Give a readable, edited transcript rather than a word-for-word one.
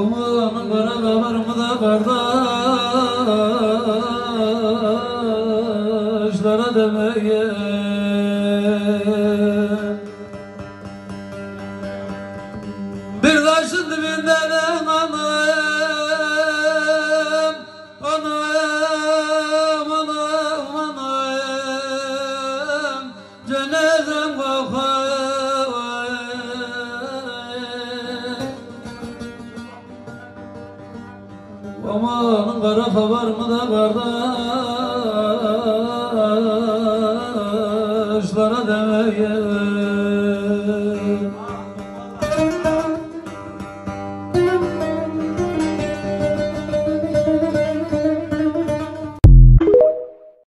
Amanın kara kabar mı da kardeşlere demeye. Bir taşın dibinden anam, anam, anam, anam, cenazem kokar. Amanın kara kabar mı da kardeşlere demeye.